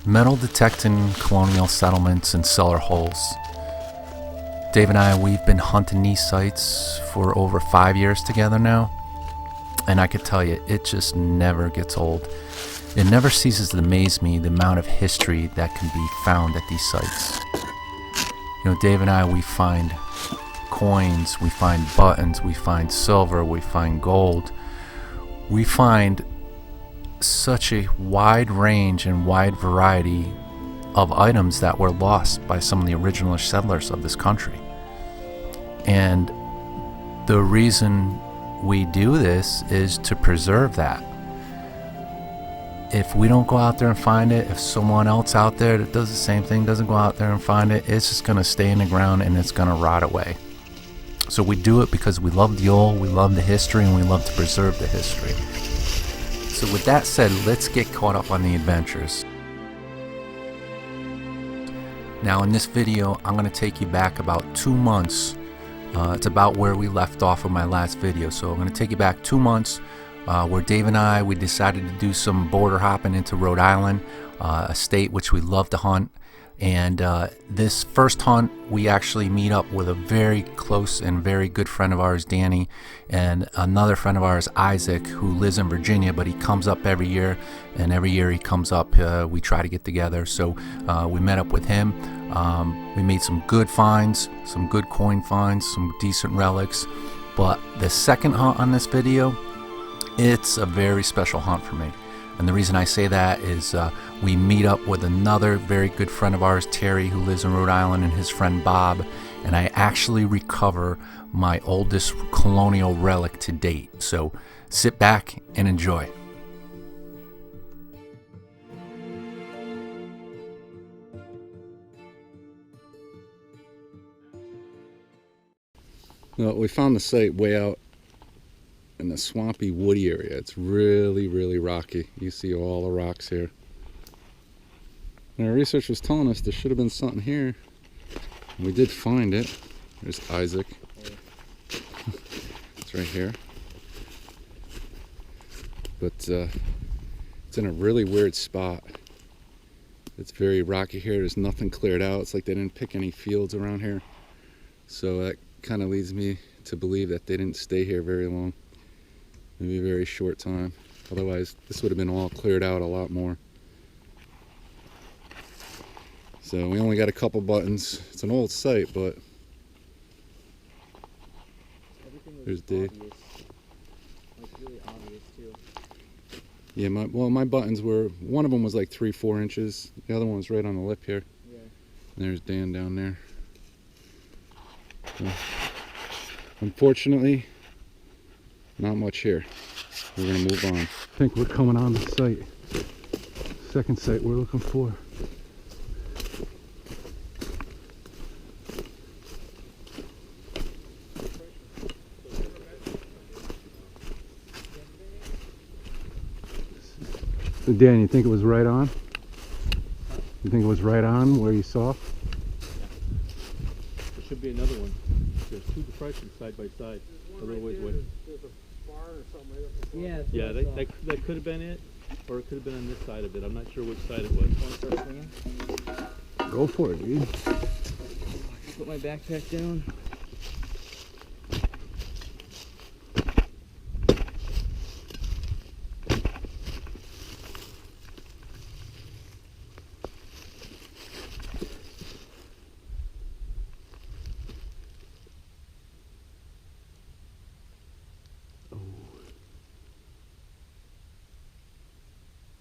metal detecting colonial settlements and cellar holes. Dave and I, we've been hunting these sites for over 5 years together now, and I could tell you, it just never gets old. It never ceases to amaze me the amount of history that can be found at these sites. You know, Dave and I, we find coins, we find buttons, we find silver, we find gold. We find such a wide range and wide variety of items that were lost by some of the original settlers of this country. And the reason we do this is to preserve that. If we don't go out there and find it, if someone else out there that does the same thing doesn't go out there and find it, it's just going to stay in the ground and it's going to rot away. So we do it because we love the old, we love the history, and we love to preserve the history. So with that said, let's get caught up on the adventures. Now in this video, I'm going to take you back about 2 months. It's about where we left off of my last video. So I'm going to take you back 2 months where Dave and I, we decided to do some border hopping into Rhode Island, a state which we love to hunt. And this first hunt, we actually meet up with a very close and very good friend of ours, Danny, and another friend of ours, Isaac, who lives in Virginia, but he comes up every year, and every year he comes up, we try to get together. So we met up with him. We made some good finds, some good coin finds, some decent relics. But the second hunt on this video, it's a very special hunt for me. And the reason I say that is we meet up with another very good friend of ours, Terry, who lives in Rhode Island, and his friend Bob, and I actually recover my oldest colonial relic to date. So sit back and enjoy. Well, we found the site way out in the swampy, woody area. It's really, really rocky. You see all the rocks here. And our research was telling us there should have been something here. And we did find it. There's Isaac. It's right here. But it's in a really weird spot. It's very rocky here. There's nothing cleared out. It's like they didn't pick any fields around here. So that kind of leads me to believe that they didn't stay here very long. Maybe a very short time. Otherwise, this would have been all cleared out a lot more. So we only got a couple buttons. It's an old site, but there's Dave. Like really obvious too. Yeah, my buttons were, one of them was like 3-4 inches. The other one was right on the lip here. Yeah. And there's Dan down there. So, unfortunately, not much here. We're going to move on. I think we're coming on the site. Second site we're looking for. So Dan, you think it was right on? You think it was right on where you saw? There should be another one. There's two depressions side by side. A little ways away. There's a barn or something right up the front. Yeah, that could have been it, or it could have been on this side of it. I'm not sure which side it was. Want to start swinging? Go for it, dude. Put my backpack down.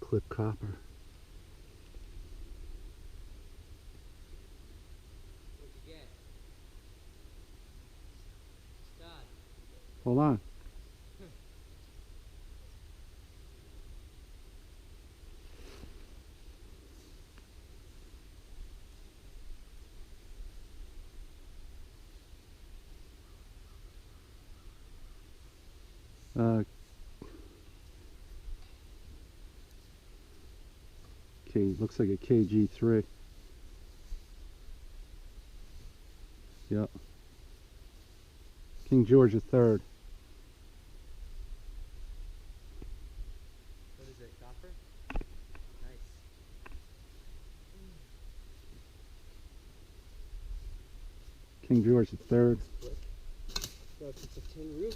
Clip copper. What'd you get? Stud. Hold on. Okay, looks like a KG3. Yep. King George III. What is it, copper? Nice. King George III. So if it's a tin roof.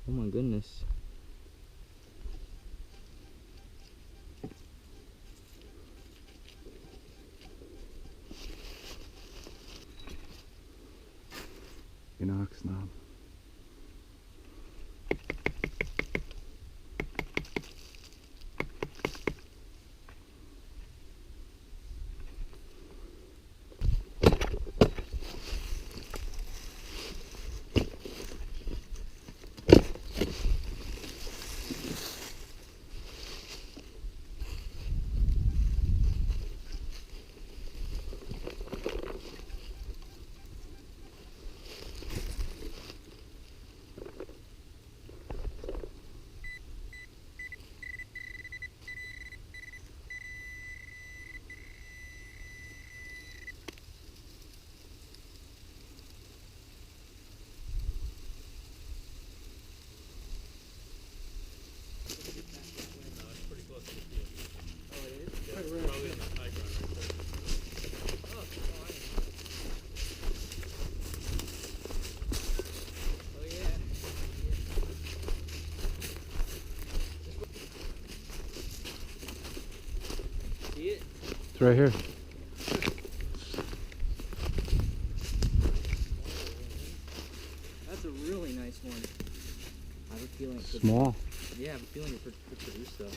Oh my goodness. Inox knob. It's right here. That's a really nice one. I have a feeling it's Small. Yeah, I have a feeling it could produce though.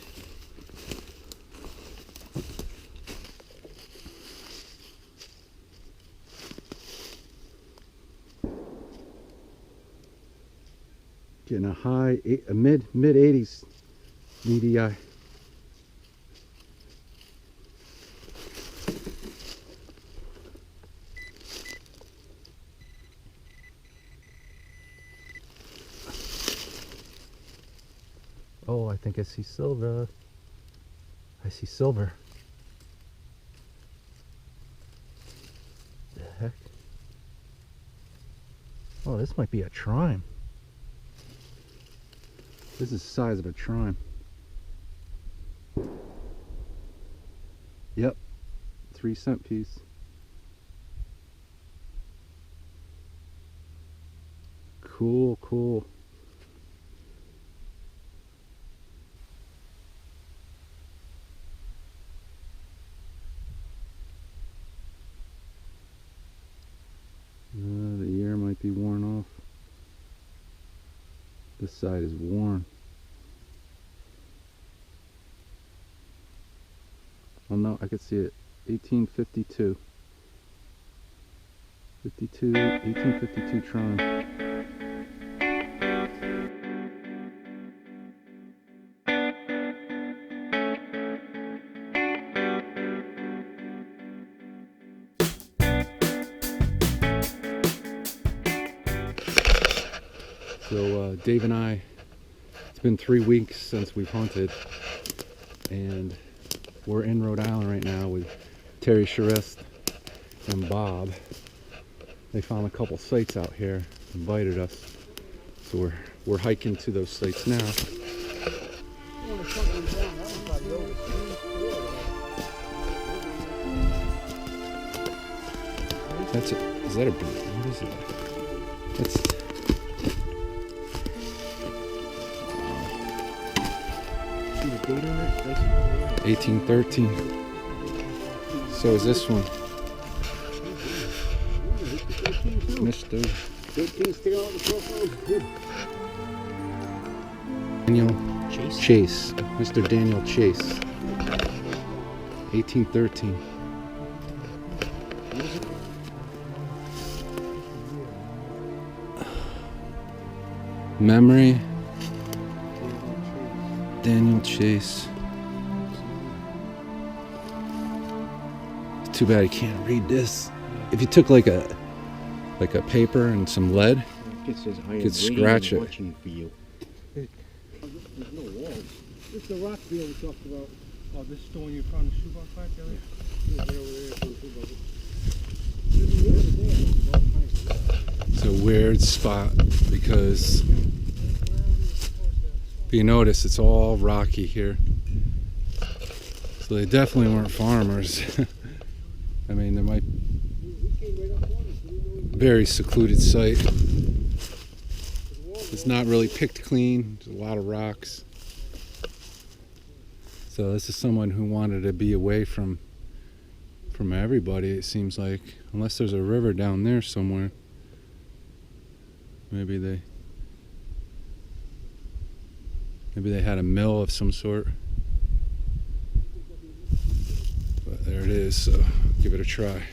Getting a mid 80s DDI. Oh, I think I see silver. I see silver. The heck? Oh, this might be a trime. This is the size of a trime. Yep. 3-cent piece. Cool, cool. The ear might be worn off. This side is worn. Oh no, I could see it. 1852. 1852 Tron. So Dave and I, it's been 3 weeks since we've hunted, and we're in Rhode Island right now with Terry Charest and Bob. They found a couple sites out here, invited us, so we're hiking to those sites now. That's it. Is that a bird? What is it? That's 1813. So is this one. Mr. Daniel Chase. Mr. Daniel Chase. 1813. Memory. Daniel Chase. Too bad I can't read this. If you took like a paper and some lead, you could scratch it. There's no walls. This is the rock deal we talked about. Oh, this is the one you found in the shoebox back there? Yeah, right over there. It's a weird spot because if you notice, it's all rocky here. So they definitely weren't farmers. very secluded site. It's not really picked clean. There's a lot of rocks. So this is someone who wanted to be away from everybody, it seems like. Unless there's a river down there somewhere. Maybe they had a mill of some sort. But there it is, so give it a try.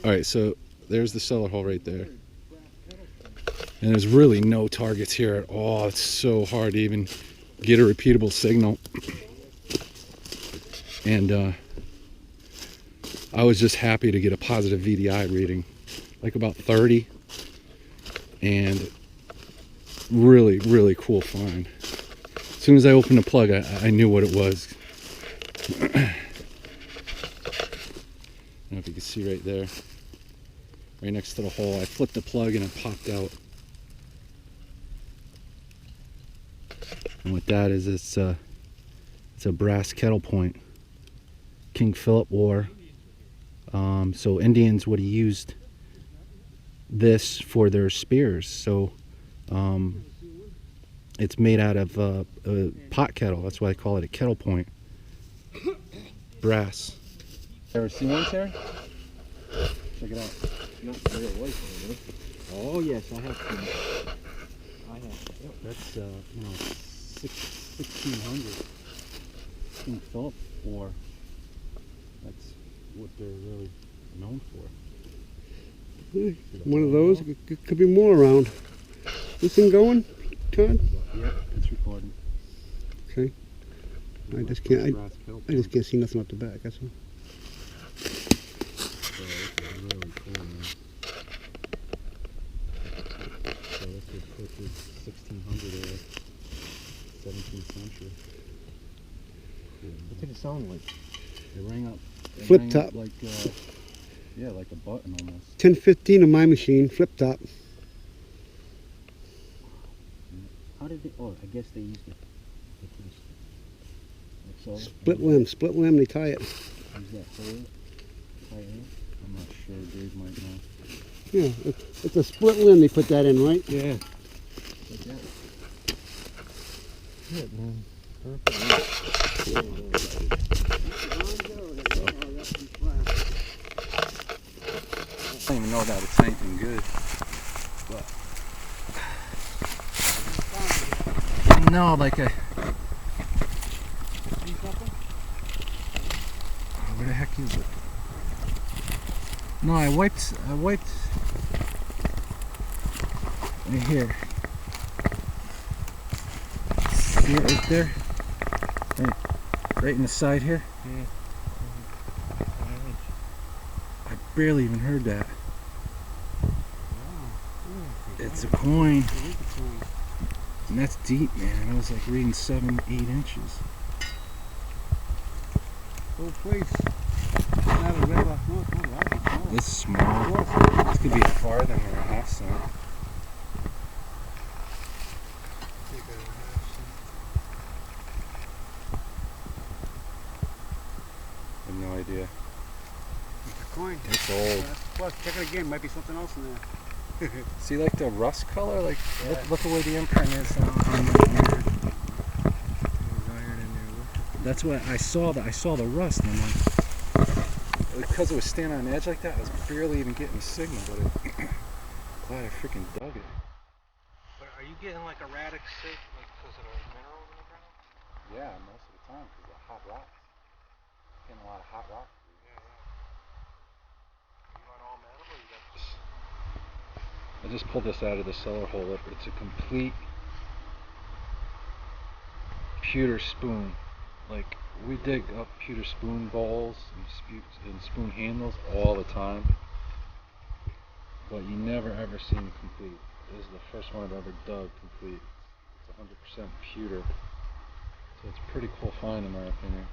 Alright, so there's the cellar hole right there. And there's really no targets here at all. It's so hard to even get a repeatable signal. And I was just happy to get a positive VDI reading, like about 30. And really, really cool find. As soon as I opened the plug, I knew what it was. I don't know if you can see right there, right next to the hole. I flipped the plug and it popped out. And what that is, it's a brass kettle point. King Philip wore. So Indians would have used this for their spears. So it's made out of a pot kettle. That's why I call it a kettle point. Brass. Ever seen one, Terry? Check it out. Not in real life, really. Oh yes, I have seen it. I have. Yep. That's 1600. King Philip wore. That's what they're really known for. One of those. Could be more around. This thing going, Todd? Yeah, it's recording. Okay. I just can't. I just can't see nothing up the back. That's all. So this is really cool, man. So this would put this 1600 era, 17th century. What did it sound like? They rang up. Flip top. Like, yeah, like a button almost. 1015 on my machine, flip top. How did they? Oh, I guess they used it. Like so. Split limb, they tie it. Use that forward. Tie it in. I'm not sure. Dave might know. Yeah, it's a split limb they put that in, right? Yeah. Like that. Good, man. Perfect. I don't even know that it's anything good, but no, like a. Where the heck is it? No, I wiped right here. See it right there? Right in the side here? Yeah. I barely even heard that. It's a coin. And that's deep, man. I was like reading 7, 8 inches. Whole place. Not a red off north, not right. This is small. This could be farther than a half cent. I have no idea. It's a coin. It's old. Plus, check it again. Might be something else in there. See, like the rust color? Like, yeah. look the way the imprint is on the mirror. There's iron in there. That's what I saw. I saw the rust, and I'm like, because it was standing on the edge like that, I was barely even getting the signal. But glad I freaking dug it. But are you getting like erratic sick, like because of the minerals in the ground? Yeah, most of the time because of hot rocks. Getting a lot of hot rock. Yeah. You run all metal, or you got just? I just pulled this out of the cellar hole. It's a complete pewter spoon. Like, we dig up pewter spoon bowls and spoon handles all the time, but you never ever see them complete. This is the first one I've ever dug complete. It's 100% pewter, so it's a pretty cool find in my opinion.